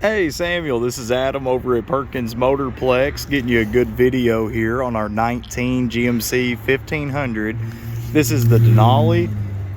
Hey Samuel, this is Adam over at Perkins Motorplex, getting you a good video here on our 19 GMC 1500. This is the Denali,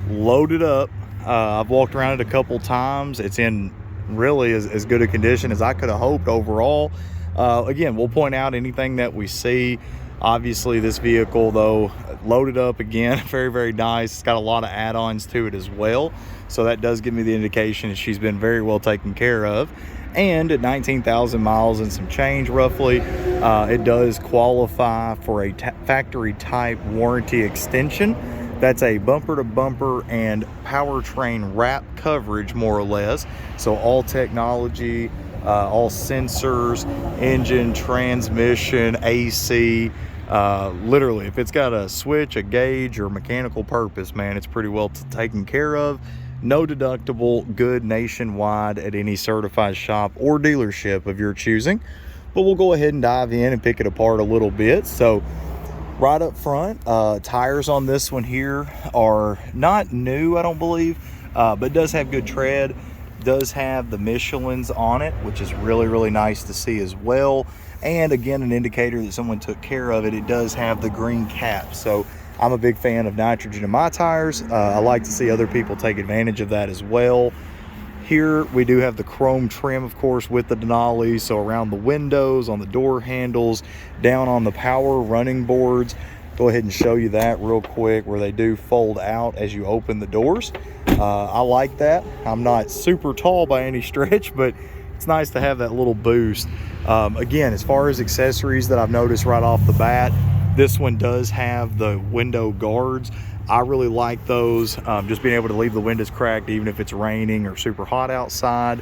loaded up. I've walked around it a couple times. It's in really as good a condition as I could have hoped overall. Again, we'll point out anything that we see. Obviously this vehicle though, loaded up again, very nice. It's got a lot of add-ons to it as well, so that does give me the indication that she's been very well taken care of. And at 19,000 miles and some change roughly, it does qualify for a factory type warranty extension. That's a bumper to bumper and powertrain wrap coverage, more or less. So all technology, all sensors, engine, transmission, AC, literally if it's got a switch, a gauge, or mechanical purpose, man, it's pretty well taken care of. No deductible, good nationwide at any certified shop or dealership of your choosing. But we'll go ahead and dive in and pick it apart a little bit. So right up front, tires on this one here are not new, I don't believe, but does have good tread. Does have the Michelins on it, which is really nice to see as well. And again, an indicator that someone took care of it. It does have the green cap. So I'm a big fan of nitrogen in my tires. I like to see other people take advantage of that as well. Here we do have the chrome trim, of course, with the Denali. So around the windows, on the door handles, down on the power running boards. Go ahead and show you that real quick, where they do fold out as you open the doors. I like that. I'm not super tall by any stretch, but it's nice to have that little boost. Again, as far as accessories that I've noticed right off the bat, this one does have the window guards. I really like those, just being able to leave the windows cracked even if it's raining or super hot outside.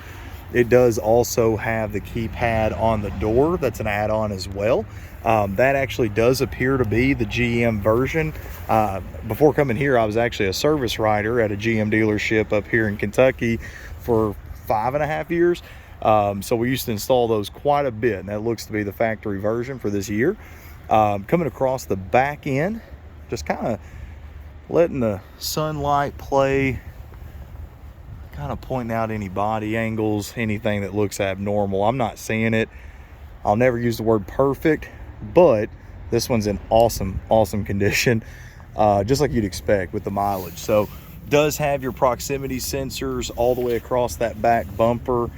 It does also have the keypad on the door. That's an add-on as well. That actually does appear to be the GM version. Before coming here, I was actually a service writer at a GM dealership up here in Kentucky for 5.5 years. So we used to install those quite a bit, and that looks to be the factory version for this year. Coming across the back end, just kind of letting the sunlight play, kind of pointing out any body angles, anything that looks abnormal. I'm not seeing it. I'll never use the word perfect, but this one's in awesome condition, just like you'd expect with the mileage. So does have your proximity sensors all the way across that back bumper,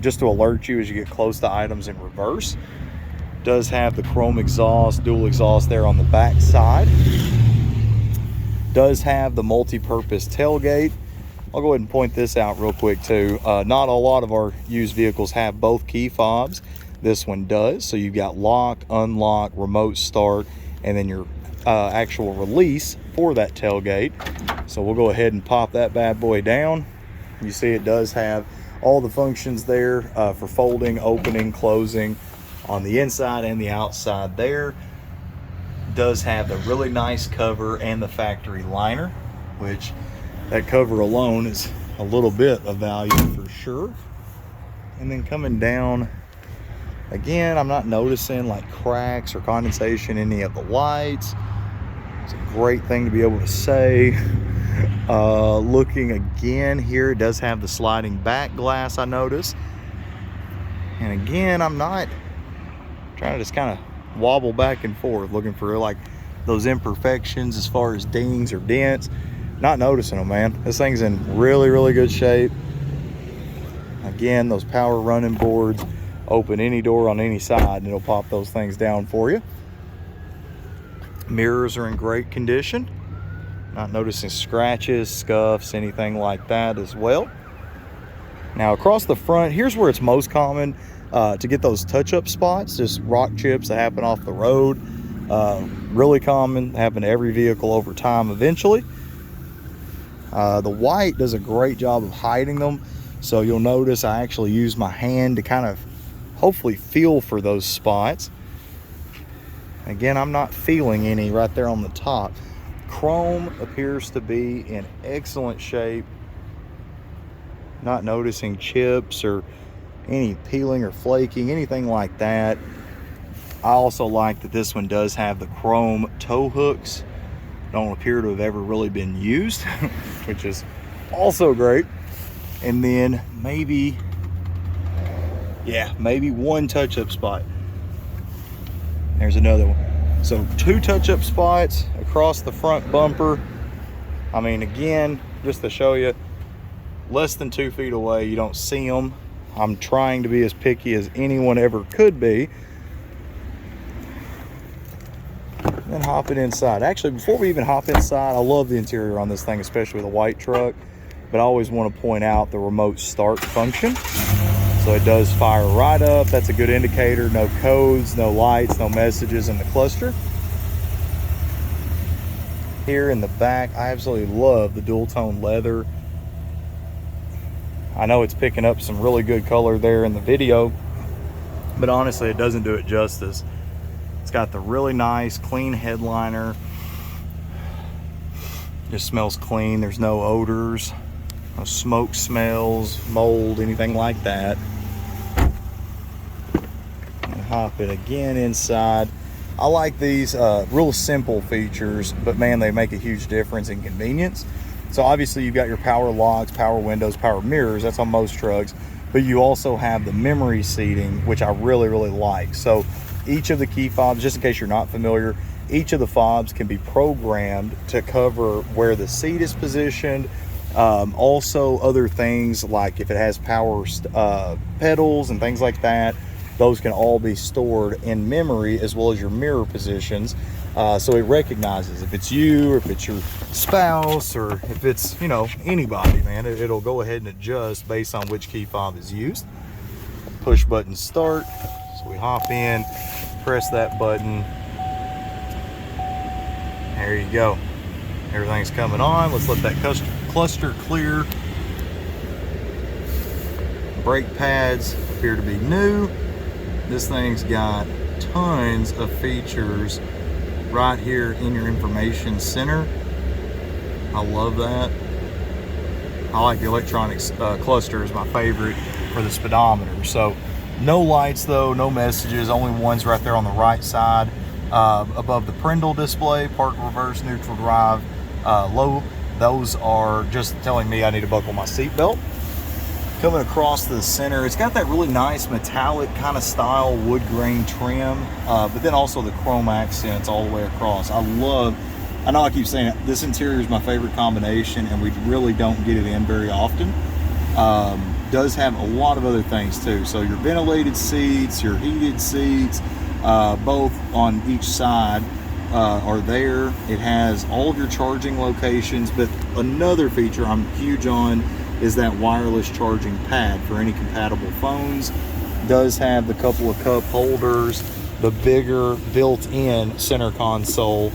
just to alert you as you get close to items in reverse. Does have the chrome exhaust, dual exhaust there on the back side. Does have the multi-purpose tailgate. I'll go ahead and point this out real quick too. Not a lot of our used vehicles have both key fobs. This one does. So you've got lock, unlock, remote start, and then your actual release for that tailgate. So we'll go ahead and pop that bad boy down. You see it does have all the functions there for folding, opening, closing on the inside and the outside there. Does have the really nice cover and the factory liner, which that cover alone is a little bit of value for sure. And then coming down, again, I'm not noticing like cracks or condensation in any of the lights. It's a great thing to be able to say. Looking again here, it does have the sliding back glass, I notice. And again, I'm not trying to just kind of wobble back and forth looking for like those imperfections as far as dings or dents. Not noticing them, man. This thing's in really good shape. Again, those power running boards, open any door on any side and it'll pop those things down for you. Mirrors are in great condition. Not noticing scratches, scuffs, anything like that as well. Now across the front, here's where it's most common to get those touch-up spots, just rock chips that happen off the road. Really common, happen to every vehicle over time eventually. The white does a great job of hiding them. So you'll notice I actually use my hand to kind of hopefully feel for those spots. Again, I'm not feeling any right there on the top. Chrome appears to be in excellent shape. Not noticing chips or any peeling or flaking, anything like that. I also like that this one does have the chrome tow hooks. Don't appear to have ever really been used, which is also great. And then maybe Yeah, maybe one touch-up spot. There's another one. So 2 touch-up spots across the front bumper. I mean, again, just to show you, less than 2 feet away, you don't see them. I'm trying to be as picky as anyone ever could be. Then hopping inside. Actually, before we even hop inside, I love the interior on this thing, especially with a white truck. But I always want to point out the remote start function. So it does fire right up. That's a good indicator. No codes, no lights, no messages in the cluster. Here in the back, I absolutely love the dual tone leather. I know it's picking up some really good color there in the video, but honestly, it doesn't do it justice. It's got the really nice, clean headliner. Just smells clean. There's no odors, no smoke smells, mold, anything like that. And hop it again inside. I like these real simple features, but man, they make a huge difference in convenience. So obviously you've got your power locks, power windows, power mirrors. That's on most trucks. But you also have the memory seating, which I really, really like. So each of the key fobs, just in case you're not familiar, each of the fobs can be programmed to cover where the seat is positioned. Also other things like if it has power pedals and things like that, those can all be stored in memory, as well as your mirror positions. So it recognizes if it's you, or if it's your spouse, or if it's, you know, anybody, man. It'll go ahead and adjust based on which key fob is used. Push button start. So we hop in, press that button. There you go. Everything's coming on. Let's let that cluster clear. Brake pads appear to be new. This thing's got tons of features right here in your information center. I love that. I like the electronics cluster is my favorite for the speedometer. So no lights though, no messages, only ones right there on the right side above the Prindle display, park, reverse, neutral drive, low. Those are just telling me I need to buckle my seatbelt. Coming across the center, it's got that really nice metallic kind of style wood grain trim, but then also the chrome accents all the way across. I know I keep saying it, this interior is my favorite combination, and we really don't get it in very often. Does have a lot of other things too. So your ventilated seats, your heated seats, both on each side are there. It has all of your charging locations, but another feature I'm huge on is that wireless charging pad for any compatible phones. Does have the couple of cup holders, the bigger built-in center console,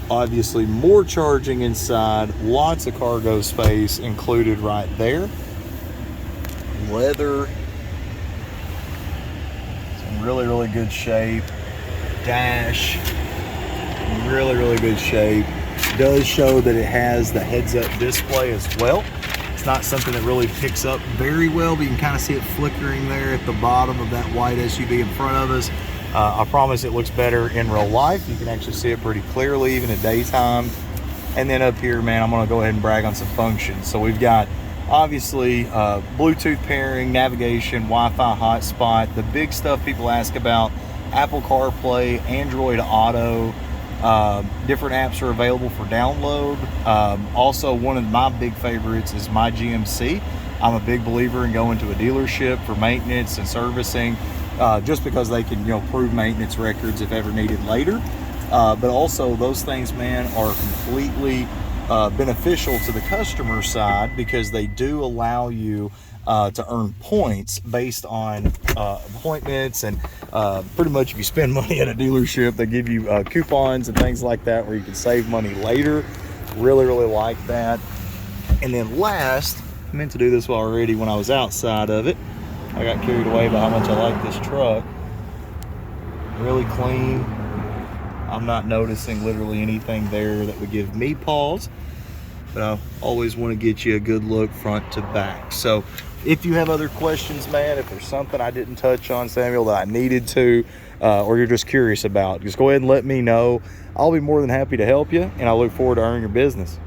obviously more charging inside, lots of cargo space included right there. Leather, it's in really, really good shape. Dash, really, really good shape. Does show that it has the heads-up display as well. It's not something that really picks up very well, but you can kind of see it flickering there at the bottom of that white SUV in front of us. I promise it looks better in real life. You can actually see it pretty clearly, even at daytime. And then up here, man, I'm gonna go ahead and brag on some functions. So we've got, obviously, Bluetooth pairing, navigation, Wi-Fi hotspot, the big stuff people ask about, Apple CarPlay, Android Auto. Different apps are available for download. Also, one of my big favorites is my GMC. I'm a big believer in going to a dealership for maintenance and servicing, just because they can, you know, prove maintenance records if ever needed later. But also those things, man, are completely beneficial to the customer side, because they do allow you to earn points based on appointments, and pretty much if you spend money at a dealership, they give you coupons and things like that where you can save money later. Really, really like that. And then last, I meant to do this already when I was outside of it. I got carried away by how much I like this truck. Really clean. I'm not noticing literally anything there that would give me pause, but I always want to get you a good look front to back. So if you have other questions, man, if there's something I didn't touch on, Samuel, that I needed to, or you're just curious about, just go ahead and let me know. I'll be more than happy to help you, and I look forward to earning your business.